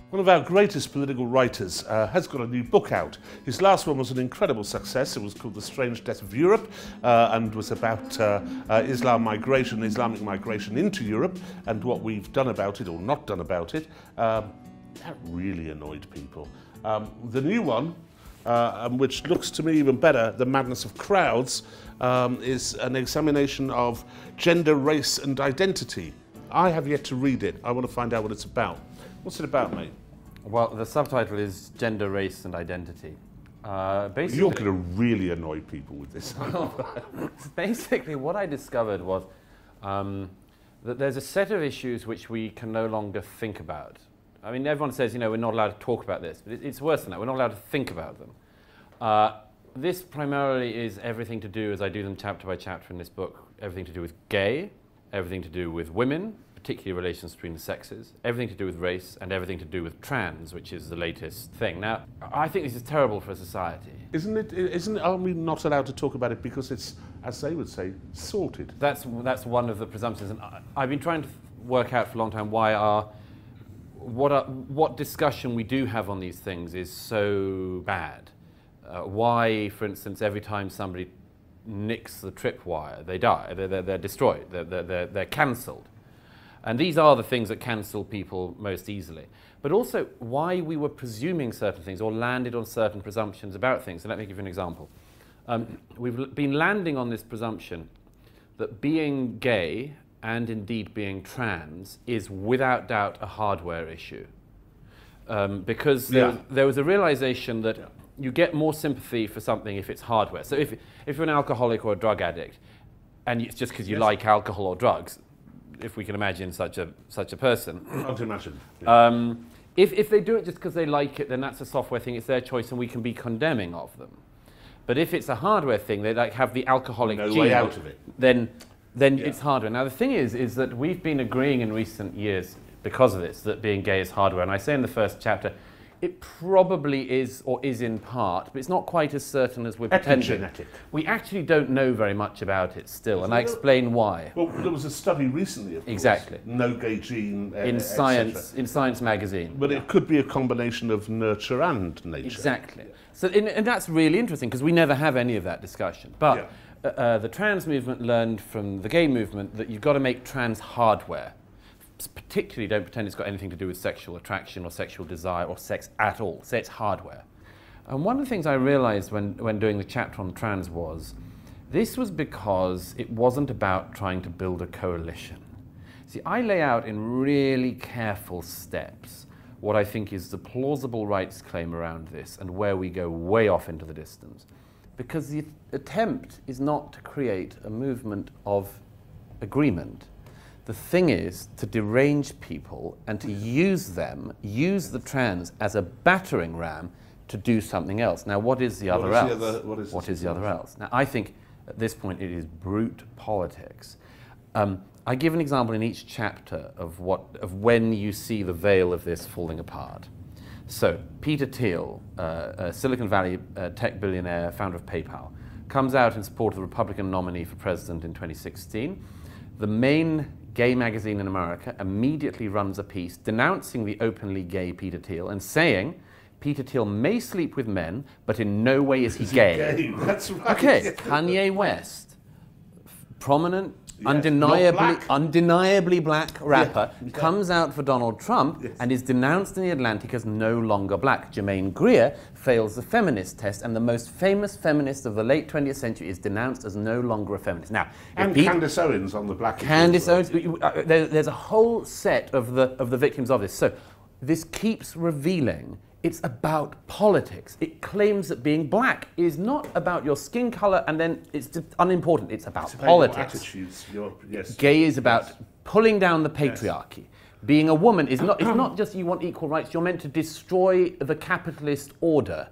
One of our greatest political writers has got a new book out. His last one was an incredible success. It was called The Strange Death of Europe and was about Islamic migration into Europe and what we've done about it or not done about it. That really annoyed people. The new one, which looks to me even better, The Madness of Crowds, is an examination of gender, race and identity. I have yet to read it. I want to find out what it's about. What's it about, mate? Well, the subtitle is Gender, Race and Identity. Basically, you're going to really annoy people with this. Basically, what I discovered was that there's a set of issues which we can no longer think about. I mean, everyone says, you know, we're not allowed to talk about this, but it's worse than that. We're not allowed to think about them. This primarily is everything to do, as I do them chapter by chapter in this book, everything to do with gay, everything to do with women, particularly relations between the sexes, everything to do with race, and everything to do with trans, which is the latest thing. Now, I think this is terrible for society. Are we not allowed to talk about it because it's, as they would say, sorted? That's one of the presumptions, and I've been trying to work out for a long time what discussion we do have on these things is so bad. Why, for instance, every time somebody nicks the tripwire, they die, they're destroyed, they're cancelled. And these are the things that cancel people most easily. But also why we were presuming certain things or landed on certain presumptions about things. So let me give you an example. We've been landing on this presumption that being gay and indeed being trans is without doubt a hardware issue. Because there was a realization that you get more sympathy for something if it's hardware. So if you're an alcoholic or a drug addict, and it's just because you like alcohol or drugs, if we can imagine such a person. Can't imagine. Yeah. If they do it just because they like it, then that's a software thing, it's their choice, and we can be condemning of them. But if it's a hardware thing, they like have the alcoholic gene, way out of it. Then it's hardware. Now the thing is that we've been agreeing in recent years, because of this, that being gay is hardware. And I say in the first chapter, it probably is, or is in part, but it's not quite as certain as we're pretending. Epigenetic. We actually don't know very much about it still, and I explain why. Well, there was a study recently, of course. Exactly. No gay gene, in Science magazine. But it could be a combination of nurture and nature. Exactly. So, and that's really interesting, because we never have any of that discussion. But the trans movement learned from the gay movement that you've got to make trans hardware. Particularly don't pretend it's got anything to do with sexual attraction or sexual desire or sex at all. Say it's hardware. And one of the things I realized when doing the chapter on trans was, this was because it wasn't about trying to build a coalition. See, I lay out in really careful steps what I think is the plausible rights claim around this and where we go way off into the distance. Because the attempt is not to create a movement of agreement. The thing is to derange people and to use the trans as a battering ram to do something else. Now, what is the other else? What is the other else? Now, I think at this point it is brute politics. I give an example in each chapter of when you see the veil of this falling apart. So, Peter Thiel, a Silicon Valley tech billionaire, founder of PayPal, comes out in support of the Republican nominee for president in 2016. The main gay magazine in America immediately runs a piece denouncing the openly gay Peter Thiel and saying Peter Thiel may sleep with men, but in no way is he gay. That's right. Okay, Kanye West, prominent, undeniably black rapper, comes out for Donald Trump and is denounced in The Atlantic as no longer black. Germaine Greer fails the feminist test, and the most famous feminist of the late 20th century is denounced as no longer a feminist. Now, and Candace Owens on the black. Candace Owens. There's a whole set of the victims of this. So this keeps revealing it's about politics. It claims that being black is not about your skin color, and then it's just unimportant. It's about politics. Your attitudes. Gay is about pulling down the patriarchy. Being a woman is not. It's not just you want equal rights. You're meant to destroy the capitalist order,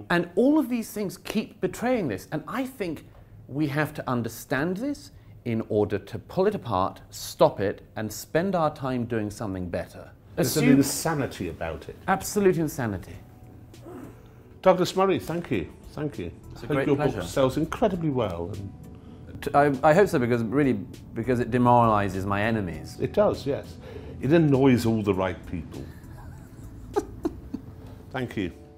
and all of these things keep betraying this. And I think we have to understand this in order to pull it apart, stop it, and spend our time doing something better. There's an insanity about it. Absolute insanity. Douglas Murray, thank you. Thank you. It's a great pleasure. Your book sells incredibly well. I hope so, because it demoralises my enemies. It does, yes. It annoys all the right people. Thank you.